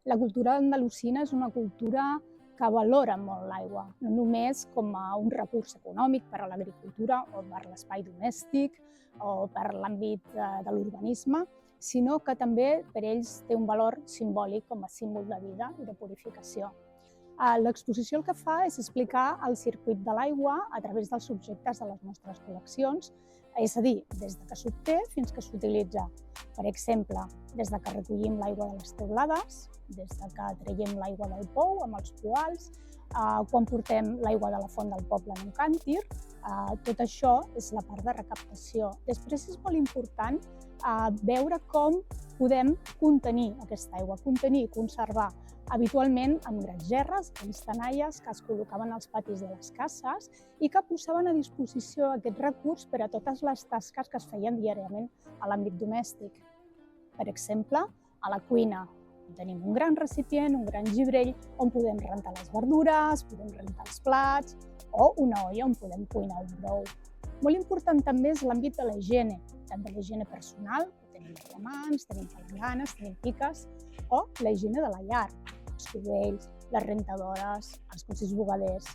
La cultura andalusina és una cultura que valora molt l'aigua, no només com a un recurs econòmic per a l'agricultura o per l'espai domèstic o per l'àmbit de l'urbanisme, sinó que també per ells té un valor simbòlic com a símbol de vida i de purificació. L'exposició el que fa és explicar el circuit de l'aigua a través dels objectes de les nostres col·leccions, és a dir, des que s'obté fins que s'utilitza. Per exemple, des que recollim l'aigua de les teulades, des que traiem l'aigua del pou amb els poals, quan portem l'aigua de la font del poble en un càntir, tot això és la part de recaptació. Després és molt important veure com podem contenir aquesta aigua, contenir i conservar habitualment amb grans gerres, grans tenalles que es col·locaven als patis de les cases i que posaven a disposició aquest recurs per a totes les tasques que es feien diàriament a l'àmbit domèstic. Per exemple, a la cuina tenim un gran recipient, un gran gibrell on podem rentar les verdures, podem rentar els plats o una olla on podem cuinar un brou. Molt important també és l'àmbit de la higiene, tant de la higiene personal, tenim remans, tenim palanganes, tenim piques, o la higiene de la llar, els cubells, les rentadores, els cossis bugaders.